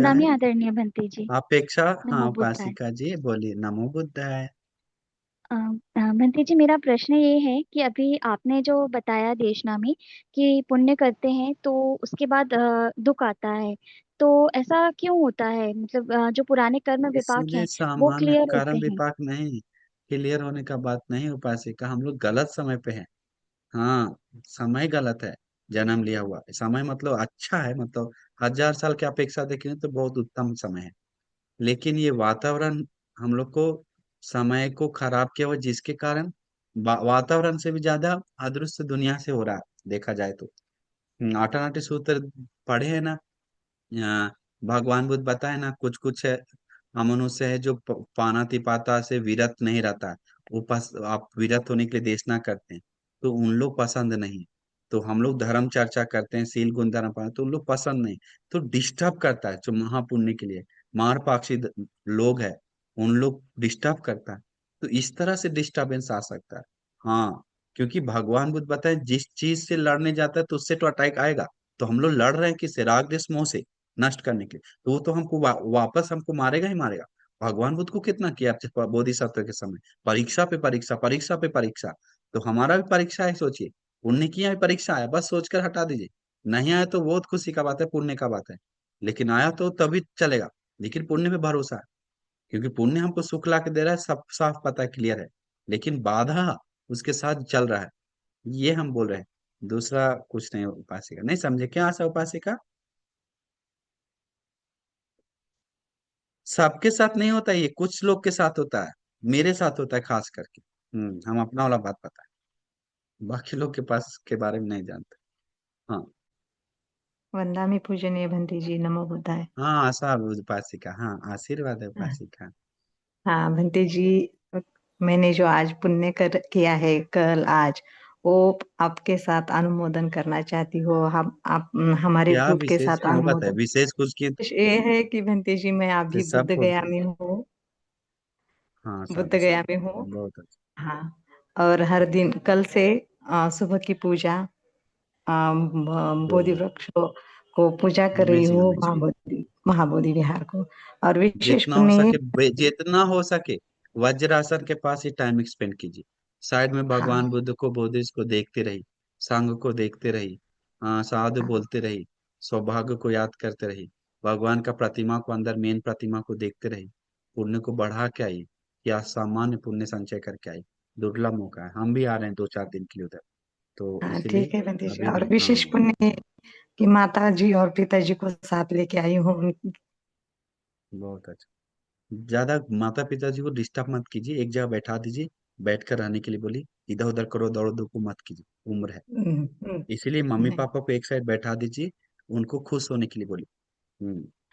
है। प्रणामी आदरणीय भंते जी। अपेक्षा। हाँ, नमो बुद्धाय। उपासिका जी बोलिए, नमो बुद्धाय। भंते जी, मेरा प्रश्न ये है कि अभी आपने जो बताया देशना में कि पुण्य करते हैं तो उसके बाद दुख आता है। तो ऐसा क्यों होता है? मतलब जो पुराने कर्म विपाक इसीलिए हैं वो सामान्य क्लियर होते कर्म हैं। विपाक नहीं, क्लियर होने का बात नहीं उपासिका, हम लोग गलत समय पे हैं। हाँ, समय गलत है। जन्म लिया हुआ समय मतलब अच्छा है, मतलब 1000 साल की अपेक्षा देखें तो बहुत उत्तम समय है। लेकिन ये वातावरण हम लोग को समय को खराब किया हुआ, जिसके कारण वातावरण से भी ज्यादा अदृश्य दुनिया से हो रहा है, देखा जाए तो। आठानाटी सूत्र पढ़े हैं ना। अ, भगवान बुद्ध बताए ना, कुछ कुछ है मनुष्य है जो पानातिपाता से विरत नहीं रहता। आप विरत होने के लिए देशना करते हैं, तो उन लोग पसंद नहीं। तो हम लोग धर्म चर्चा करते हैं, सील गुण धर्म पालन, तो उन लोग पसंद नहीं। तो डिस्टर्ब करता है जो महापुण्य के लिए मारपाक्षी लोग है, उन लोग डिस्टर्ब करता है। तो इस तरह से डिस्टर्बेंस आ सकता है। हाँ, क्योंकि भगवान बुद्ध बताए जिस चीज से लड़ने जाता है तो उससे तो अटैक आएगा। तो हम लोग लड़ रहे हैं किससे? राग द्वेष मोह से नष्ट करने के लिए। तो वो तो हमको वापस हमको मारेगा ही मारेगा। भगवान बुद्ध को कितना किया बोधिसत्व के समय, परीक्षा पे परीक्षा, परीक्षा पे परीक्षा। तो हमारा भी परीक्षा है, सोचिए। पुण्य की यहाँ परीक्षा आया, बस सोचकर हटा दीजिए। नहीं आया तो बहुत खुशी का बात है, पुण्य का बात है। लेकिन आया तो तभी चलेगा। लेकिन पुण्य पे भरोसा है, क्योंकि पुण्य हमको सुख ला के दे रहा है, सब साफ पता है, क्लियर है। लेकिन बाधा उसके साथ चल रहा है, ये हम बोल रहे हैं। दूसरा कुछ नहीं उपासिका, नहीं समझे क्या आशा उपासिका? सबके साथ नहीं होता, ये कुछ लोग के साथ होता है। मेरे साथ होता है खास करके। हम अपना वाला बात पता है, बाकी लोग के पास के बारे में नहीं जानते। हाँ। वंदामि पूजनीय भंते जी, नमो बुद्धाय। हाँ, आशा उपासिका, हाँ आशीर्वाद है हाँ उपासिका। हाँ, भंते जी, मैंने जो आज पुण्य कर किया है कल आज, वो आपके साथ अनुमोदन करना चाहती हो। हम आप हमारे क्या ग्रुप के विशेष साथ है वो बताए, अनुमोदन। विशेष कुछ की? ये है कि भंते जी, मैं से अभी सब बुद्ध गया बोलते हैं। में हूँ। हाँ, बुद्ध साधु गया साधु। में हूँ। बहुत अच्छा। हाँ, और हर दिन कल से सुबह की पूजा, बोधि बहुत वृक्ष को पूजा कर रही अमेजिंग हूँ, अमेजिंग। महाबोधि विहार को। और विशेष जितना हो पुण्य सके ये। जितना हो सके वज्रासन के पास ही टाइम स्पेंड कीजिए। साइड में हाँ भगवान बुद्ध को, बुद्धिस्ट को देखते रही, संघ को देखते रही, हाँ साधु हाँ बोलते रही, सौभाग्य को याद करते रही, भगवान का प्रतिमा को, अंदर मेन प्रतिमा को देखते रही। पुण्य को बढ़ा के आई, या सामान्य पुण्य संचय करके आई। दुर्लभ मौका है, हम भी आ रहे हैं 2-4 दिन के लिए उधर। तो हाँ, इसीलिए ठीक है बंदी जी। अभी और हम, विशेष हाँ। पुण्य ये कि माता जी और पिताजी को साथ लेके आई हूँ बहुत अच्छा। ज्यादा माता पिताजी को डिस्टर्ब मत कीजिए, एक जगह बैठा दीजिए, बैठकर रहने के लिए बोलिए। इधर उधर करो, दौड़ो दो को मत कीजिए, उम्र है। इसीलिए मम्मी नहीं। पापा को एक साइड बैठा दीजिए, उनको खुश होने के लिए बोलिए।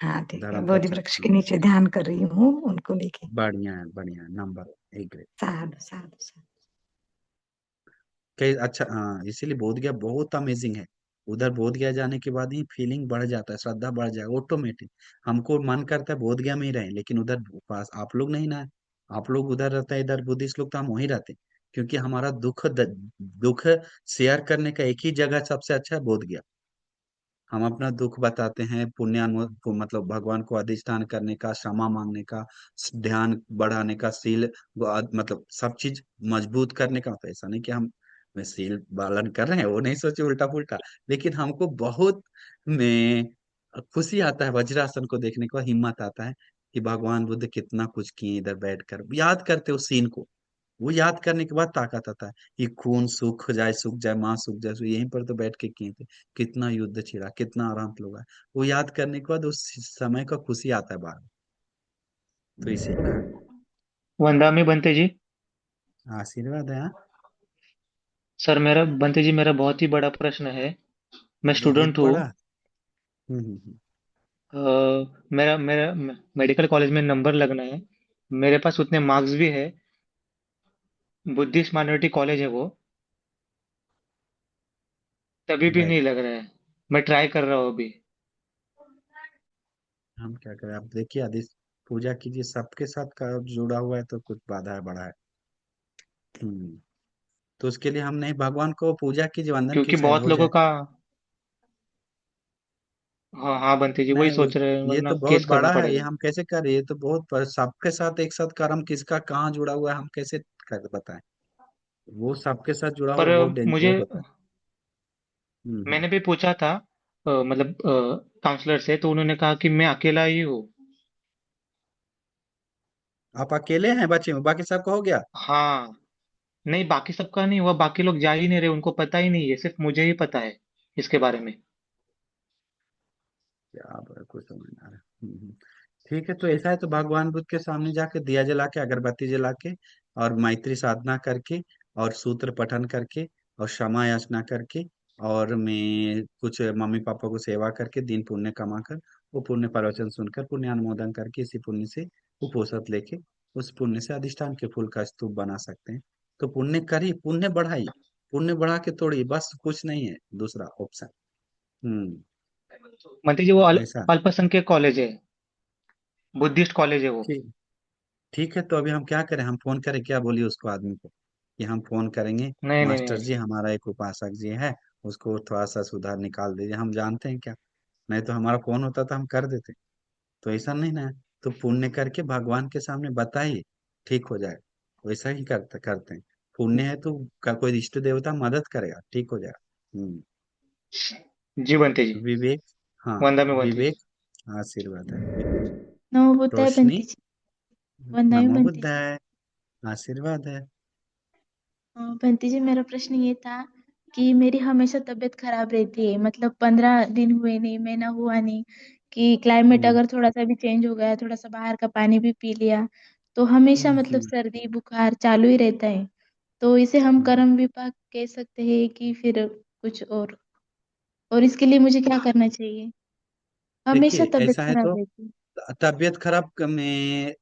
हाँ ठीक है, धर्म बोधि प्रचार, वृक्ष के हाँ। नीचे ध्यान कर रही हूँ उनको लेके। बढ़िया है, नंबर एक ग्रेड। साधु साधु साधु। कई अच्छा, हाँ, इसीलिए बोध गया बहुत अमेजिंग है। उधर बोध गया जाने के बाद ही फीलिंग बढ़ जाता है, श्रद्धा बढ़ जाएगा ऑटोमेटिक। हमको मन करता है बोध गया में ही रहे, लेकिन उधर पास आप लोग नहीं ना है। आप लोग उधर रहते हैं, इधर बुद्धिस्ट लोग, तो हम वहीं रहते हैं। क्योंकि हमारा दुख शेयर करने का एक ही जगह सबसे अच्छा है, बोध गया। हम अपना दुख बताते हैं, मतलब भगवान को अधिष्ठान करने का, क्षमा मांगने का, ध्यान बढ़ाने का, सील मतलब सब चीज मजबूत करने का। तो ऐसा नहीं कि हम में सील पालन कर रहे हैं, वो नहीं सोचे उल्टा पुल्टा। लेकिन हमको बहुत में खुशी आता है वज्रासन को देखने का, हिम्मत आता है कि भगवान बुद्ध कितना कुछ किए, इधर बैठकर याद करते उस सीन को। वो याद करने के बाद ताकत आता है कि खून सूख जाए, माँ सूख जाए, तो यहीं पर तो बैठ के किए थे। कितना युद्ध छिड़ा, कितना आराम लोगा। वो याद करने के बाद उस समय का खुशी आता है बाहर। तो इसीलिए वंदामी बनते जी। आशीर्वाद है, हाँ। सर, मेरा बनते जी, मेरा बहुत ही बड़ा प्रश्न है। मैं बहुत स्टूडेंट हूँ। बड़ा। अ, मेरा मेरा मेडिकल कॉलेज में नंबर लगना है। मेरे पास उतने मार्क्स भी है। बुद्धिस्ट माइनॉरिटी कॉलेज है वो। तभी भी नहीं बैठ, लग रहा है। मैं ट्राई कर रहा हूँ अभी। हम क्या करें, आप देखिए आदि पूजा कीजिए, सबके साथ का जुड़ा हुआ है तो कुछ बाधा है, बड़ा है। हम्म तो उसके लिए हम नहीं, भगवान को पूजा कीजिए, वंदन क्योंकि कीजिए, शायद बहुत हो लोगों जाए। का हाँ हाँ बंटी जी, वही नहीं सोच रहे हैं, ये वरना तो बहुत केस करना बड़ा है, ये पड़ेगा। हम कैसे करें, ये तो बहुत सबके साथ एक साथ कर्म किसका कहाँ जुड़ा हुआ है हम कैसे कर बताएं। वो सबके साथ जुड़ा पर हुआ बहुत मुझे, डेंजरस होता है। हम्म। मैंने भी पूछा था मतलब काउंसलर से, तो उन्होंने कहा कि मैं अकेला ही हूँ। आप अकेले हैं बच्चे में, बाकी सबका हो गया? हाँ, नहीं बाकी सबका नहीं हुआ, बाकी लोग जा ही नहीं रहे, उनको पता ही नहीं है, सिर्फ मुझे ही पता है इसके बारे में। क्या कुछ समझ नहीं आ रहा। ठीक है, तो ऐसा है तो भगवान बुद्ध के सामने जाके दिया जला के अगरबत्ती जला के और मैत्री साधना करके और सूत्र पठन करके और क्षमा याचना करके और मैं कुछ मम्मी पापा को सेवा करके दिन पुण्य कमा कर वो पुण्य प्रवचन सुनकर पुण्य अनुमोदन करके इसी पुण्य से उपोषित लेके उस पुण्य से अधिष्ठान के फूल का स्तूप बना सकते हैं। तो पुण्य करी, पुण्य बढ़ाई, पुण्य बढ़ा के तोड़ी, बस कुछ नहीं है दूसरा ऑप्शन। हम्म। मतलब जी वो ऐसा। अल्पसंख्यक कॉलेज है, बुद्धिस्ट कॉलेज है वो। ठीक। ठीक है, तो अभी हम क्या करें, हम फोन करें क्या, बोलिए उसको आदमी को कि हम फोन करेंगे, नहीं नहीं मास्टर नहीं। जी हमारा एक उपासक जी है, उसको थोड़ा सा सुधार निकाल दीजिए, हम जानते हैं क्या। नहीं तो हमारा फोन होता तो हम कर देते। तो ऐसा नहीं ना है। तो पुण्य करके भगवान के सामने बताइए, ठीक हो जाए। वैसा ही करते करते हैं। पुण्य है तो कोई इष्ट देवता मदद करेगा, ठीक हो जाएगा। जी बंटी जी। विवेक। हाँ। वंदा में बंटी जी। विवेक आशीर्वाद है। नमो बुद्धाय रोशनी। बंटी जी। वंदना नमो बंटी जी। बुद्धाय आशीर्वाद है। बंटी जी, मेरा प्रश्न ये था कि मेरी हमेशा तबीयत खराब रहती है, मतलब 15 दिन हुए नहीं, महीना हुआ नहीं कि क्लाइमेट हम्म। अगर थोड़ा सा भी चेंज हो गया, थोड़ा सा बाहर का पानी भी पी लिया, तो हमेशा मतलब हम्म। सर्दी बुखार चालू ही रहता है। तो इसे हम हम्म। कर्म विपाक कह सकते हैं कि फिर कुछ और इसके लिए मुझे क्या करना चाहिए? हमेशा देखिए तबीयत ऐसा है खराब तो रहती है। तबीयत खराब में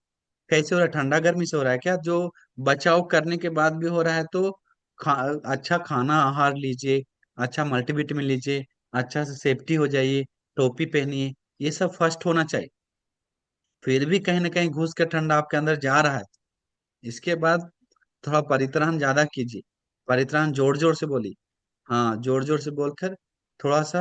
कैसे हो रहा है, ठंडा गर्मी से हो रहा है क्या, जो बचाव करने के बाद भी हो रहा है तो खा, अच्छा खाना आहार लीजिए, अच्छा मल्टीविटामिन लीजिए, अच्छा से सेफ्टी हो जाइए, टोपी पहनिए, ये सब फर्स्ट होना चाहिए। फिर भी कहीं ना कहीं घुस के ठंडा आपके अंदर जा रहा है, इसके बाद थोड़ा परित्राण ज्यादा कीजिए, परित्राण जोर जोर से बोलिए। हाँ, जोर जोर से बोलकर थोड़ा सा।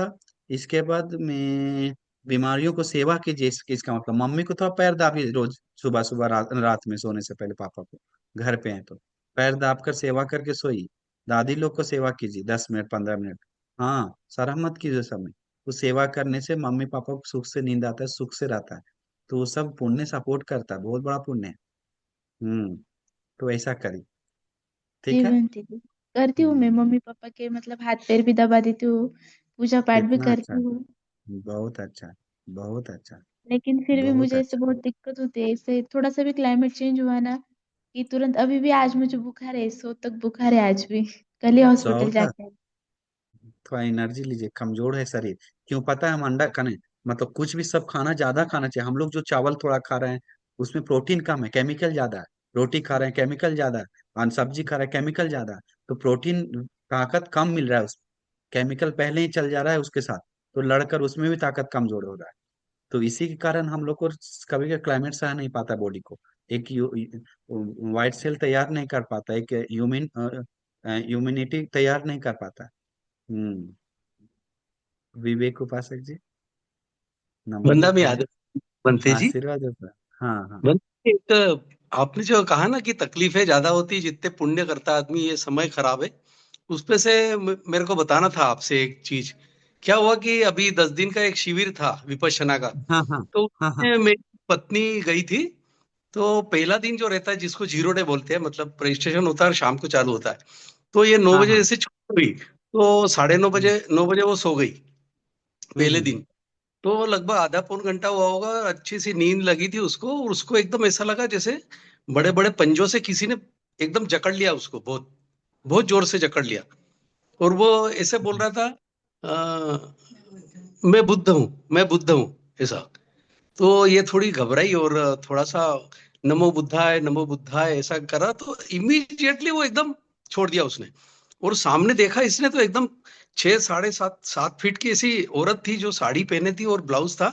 इसके बाद में बीमारियों को सेवा कीजिए, इसका मतलब मम्मी को थोड़ा पैर दाबिए रोज, सुबह सुबह रात में सोने से पहले पापा को, घर पे हैं तो पैर दाब कर सेवा करके सोइए। दादी लोग को सेवा कीजिए 10 मिनट 15 मिनट। हाँ, शर्म मत कीजिए समय। वो सेवा करने से मम्मी पापा को सुख से नींद आता है, सुख से रहता है। तो वो सब पुण्य सपोर्ट करता है, बहुत बड़ा पुण्य है। हम्म। तो ऐसा करिए। जी ठीक है। बंटी जी, करती हूँ मैं हम्म। मम्मी पापा के मतलब हाथ पैर भी दबा देती हूँ, पूजा पाठ भी कितना अच्छा, करती हूँ। बहुत अच्छा, बहुत अच्छा, लेकिन फिर भी बहुत मुझे इससे अच्छा। बहुत दिक्कत होती है, इससे थोड़ा सा भी क्लाइमेट चेंज हुआ ना कि तुरंत, अभी भी आज मुझे बुखार है, सो तक बुखार है आज भी, कल ही हॉस्पिटल सौता, जाके आई। थोड़ा एनर्जी लीजिए, कमजोर है शरीर। क्यों पता है, हम अंडा खाने मतलब कुछ भी सब खाना ज्यादा खाना चाहिए। हम लोग जो चावल थोड़ा खा रहे हैं उसमें प्रोटीन कम है, केमिकल ज्यादा है। रोटी खा रहे हैं केमिकल ज्यादा है, और सब्जी खा रहे हैं केमिकल ज्यादा है। तो प्रोटीन ताकत कम मिल रहा है उसमें, केमिकल पहले ही चल जा रहा है उसके साथ, तो लड़कर उसमें भी ताकत कमजोर हो रहा है। तो इसी के कारण हम लोग को कभी का क्लाइमेट सह नहीं पाता बॉडी को। एक वाइट सेल तैयार नहीं कर पाता, एक ह्यूमिनिटी तैयार नहीं कर पाता। हम्म। विवेक उपासक जी, नमो बंदा में बुद्धाय याद बनते जी। आशीर्वाद होता है। हाँ हाँ। एक आपने जो कहा ना कि तकलीफें ज्यादा होती है जितने पुण्य करता है आदमी, ये समय खराब है। उस पे से मेरे को बताना था आपसे एक चीज। क्या हुआ कि अभी 10 दिन का एक शिविर था विपश्यना का। हाँ हाँ। तो हाँ हाँ। उसमें मेरी पत्नी गई थी। तो पहला दिन जो रहता है जिसको जीरो डे बोलते हैं, मतलब रजिस्ट्रेशन होता है और शाम को चालू होता है। तो ये 9 बजे हाँ जैसे छुट्टी हुई, तो 9:30 बजे वो सो गई पहले हाँ। दिन। तो लगभग आधा पौन घंटा हुआ होगा, अच्छी सी नींद लगी थी उसको, और उसको एकदम ऐसा लगा जैसे बड़े बड़े पंजों से किसी ने एकदम जकड़ लिया उसको, बहुत बहुत जोर से जकड़ लिया। और वो ऐसे बोल रहा था, "अ, मैं बुद्ध हूँ, मैं बुद्ध हूँ", ऐसा। तो ये थोड़ी घबराई और थोड़ा सा नमो बुद्धाय ऐसा करा, तो इमीडिएटली वो एकदम छोड़ दिया उसने। और सामने देखा इसने तो एकदम 6 साढ़े 7 7 फीट की ऐसी औरत थी जो साड़ी पहने थी और ब्लाउज था,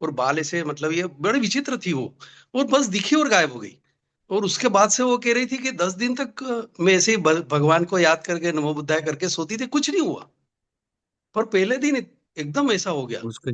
और बाल ऐसे, मतलब ये बड़ी विचित्र थी वो। और बस दिखी और गायब हो गई। और उसके बाद से वो कह रही थी कि 10 दिन तक मैं ऐसे ही भगवान को याद करके नमो बुद्धाय करके सोती थी, कुछ नहीं हुआ। पर पहले दिन एकदम ऐसा हो गया। उसका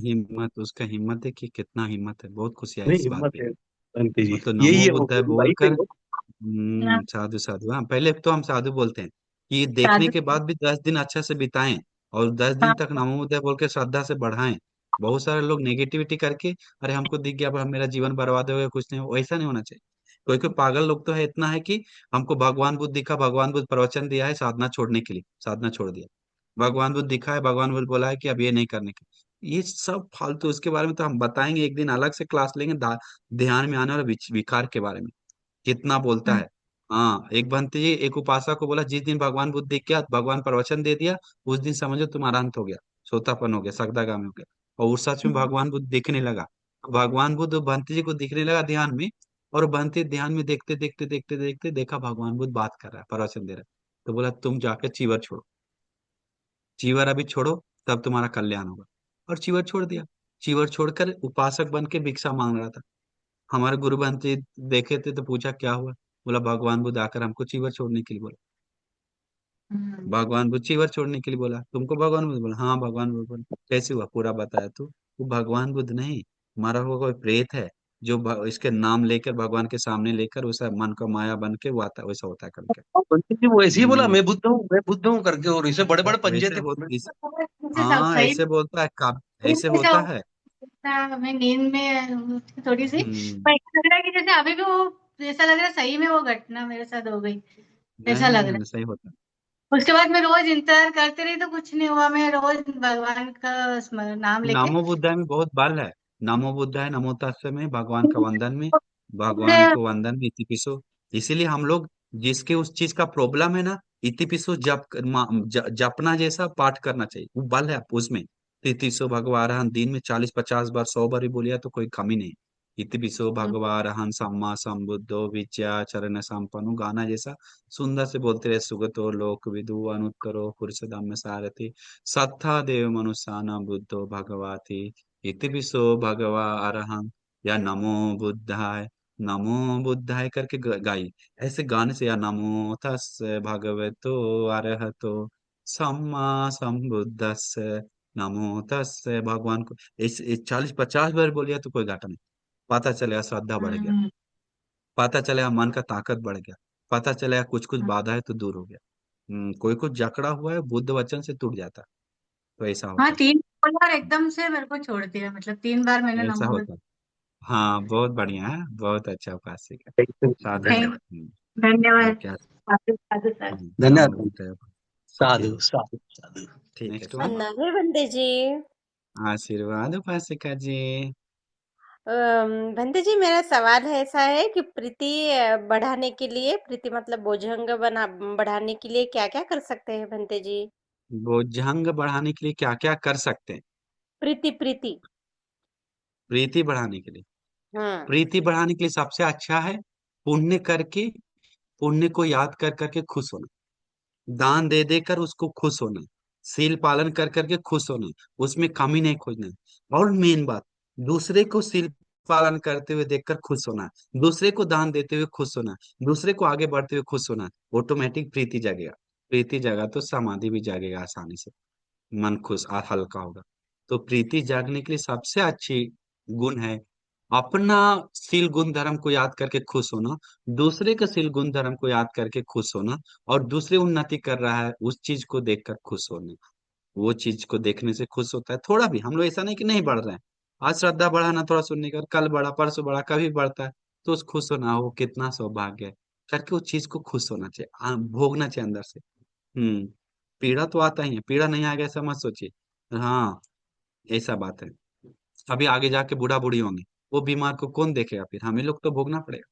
हिम्मत देखिए, कितना हिम्मत है, बहुत खुशी है नहीं इस बात हिम्मत पे। है बंटी जी, मतलब यही नमो है बुद्धाय भाई से बोलकर, वो। साधु साधु, हाँ पहले तो हम साधु बोलते हैं कि ये देखने साधु। के बाद भी 10 दिन अच्छा से बिताएं, और 10 दिन हाँ। तक नमो बुद्धाय बोल के श्रद्धा से बढ़ाएं। बहुत सारे लोग नेगेटिविटी करके, अरे हमको दिख गया, अब मेरा जीवन बर्बाद हो गया, कुछ नहीं हो, ऐसा नहीं होना चाहिए। कोई कोई पागल लोग तो है, इतना है कि हमको भगवान बुद्ध दिखा, भगवान बुद्ध प्रवचन दिया है साधना छोड़ने के लिए, साधना छोड़ दिया। भगवान बुद्ध दिखा है, भगवान बुद्ध बोला है कि अब ये नहीं करने के, ये सब फालतू। उसके बारे में तो हम बताएंगे, एक दिन अलग से क्लास लेंगे, ध्यान में आने वाले विकार के बारे में, कितना बोलता हम्म। है। हाँ, एक भंते जी एक उपासक को बोला, जिस दिन भगवान बुद्ध दिख गया, भगवान प्रवचन दे दिया, उस दिन समझो तुम्हारा अंत हो गया, सोतापन हो गया, सगदागामी हो गया। और उस सच में भगवान बुद्ध दिखने लगा। भगवान बुद्ध भंते जी को दिखने लगा ध्यान में, और भंते ध्यान में देखते देखते देखते देखते देखा भगवान बुद्ध बात कर रहा है, प्रवचन दे रहा है। तो बोला तुम जाकर चीवर छोड़ो, चीवर अभी छोड़ो, तब तुम्हारा कल्याण होगा। और चीवर छोड़ दिया। चीवर छोड़कर उपासक बन के भिक्षा मांग रहा था। हमारे गुरु बनते देखे थे तो पूछा क्या हुआ, बोला भगवान बुद्ध आकर हमको चीवर छोड़ने के लिए बोला। हम्म। भगवान बुद्ध चीवर छोड़ने के लिए बोला, तुमको भगवान बुद्ध बोला, हाँ भगवान बुद्ध बोला, कैसे हुआ पूरा बताया तो। वो भगवान बुद्ध नहीं, हमारा हुआ कोई प्रेत है, जो इसके नाम लेकर भगवान के सामने लेकर उसे मन का माया बन के वो आता, वैसा होता है करके। और बंटी जी वो ऐसे ही बोला, हम्म, मैं बुद्ध हूँ करके, और इसे बड़े बड़े पंजे वैसे थे। हो मुझे सब हाँ सही ऐसे बोलता है, ऐसे में होता है। हमें नींद में थोड़ी सी, हम्म, पर ऐसा लग रहा है कि जैसे अभी भी वो, ऐसा लग रहा है सही में वो घटना मेरे साथ हो गई, ऐसा नहीं लग नहीं रहा नहीं, सही होता है। है। उसके बाद मैं रोज इंतजार करती रही तो कुछ नहीं हुआ, मैं रोज भगवान का नाम लेके नमो बुद्धाय में बहुत बल है। नमो बुद्धाय नमो तस्सै में, भगवान का वंदन में, मुझे। भगवान को वंदन में, इति पिसो। इसीलिए हम लोग, जिसके उस चीज का प्रॉब्लम है ना, इति पिसो जपना जैसा पाठ करना चाहिए, वो बल है उसमें। इतिपिसो भगवान दिन में 40 50 बार 100 बार भी बोलिया तो कोई कमी नहीं। इतिपिसो भगवान सम्मा संबुद्धो विद्याचरण संपन्नो, गाना जैसा सुंदर से बोलते रहे, सुगतो लोक विदु अनुत्तरो पुरुषोत्तम सारथि, सत्ता देव मनुष्याना बुद्धो भगवाति, इति विसो भगवा अरहं, या नमो बुद्धाय, नमो बुद्धाय करके गाई। ऐसे गाने से, या नमो तस् भगवतो अरहतो सम्मा संबुद्धस्स, नमो तस् भगवान को इस 40 50 बार बोलिया तो कोई घाटा नहीं। पता चलेगा श्रद्धा बढ़ गया, हम्म। पता चलेगा मन का ताकत बढ़ गया, पता चलेगा कुछ कुछ बाधा है तो दूर हो गया। कोई कुछ जकड़ा हुआ है बुद्ध वचन से टूट जाता है। तो ऐसा हाँ, होता 3 बार एकदम से मेरे को छोड़ दिया, मतलब 3 बार मैंने है, ऐसा नमो। होता है। हाँ बहुत बढ़िया है, बहुत अच्छा उपासक है। साधु है। थैंक। और धन्यवाद। क्या। साधु साधु साधु। नमो धन्यवाद। बुद्धाय। ओके, साधु साधु साधु। ठीक है, नेक्स्ट वन। साधु। वंदना बंदे जी। आशीर्वाद उपासिका जी। बंदे जी, मेरा सवाल है, ऐसा है कि प्रीति बढ़ाने के लिए, प्रीति मतलब बोझंग बना बढ़ाने के लिए क्या क्या कर सकते हैं बंदे जी? बोझंग बढ़ाने के लिए क्या क्या कर सकते हैं? प्रीति प्रीति। प्रीति बढ़ाने के लिए, हम्म। प्रीति बढ़ाने के लिए सबसे अच्छा है पुण्य करके, पुण्य को याद कर करके खुश होना, दान दे देकर उसको खुश होना, सील पालन कर करके खुश होना, उसमें कमी नहीं खोजना। और मेन बात, दूसरे को सील पालन करते हुए देखकर खुश होना, दूसरे को दान देते हुए खुश होना, दूसरे को आगे बढ़ते हुए खुश होना, ऑटोमेटिक प्रीति जागेगा। प्रीति जागा तो समाधि भी जागेगा आसानी से, मन खुश और हल्का होगा। तो प्रीति जागने के लिए सबसे अच्छी गुण है अपना शील गुण धर्म को याद करके खुश होना, दूसरे का शील गुण धर्म को याद करके खुश होना, और दूसरे उन्नति कर रहा है उस चीज को देखकर खुश होना। वो चीज को देखने से खुश होता है थोड़ा भी। हम लोग ऐसा नहीं कि नहीं बढ़ रहे हैं, आज श्रद्धा बढ़ाना थोड़ा सुनने का, कल बढ़ा परसों बढ़ा कभी बढ़ता है, तो उस खुश होना हो कितना सौभाग्य है करके उस चीज को खुश होना चाहिए, भोगना चाहिए अंदर से। हम्म, पीड़ा तो आता ही है, पीड़ा नहीं आएगा ऐसा मत सोचिए। हाँ, ऐसा बात है। अभी आगे जाके बूढ़ा बूढ़ी होंगे, वो बीमार को कौन देखेगा, फिर हमें लोग तो भोगना पड़ेगा।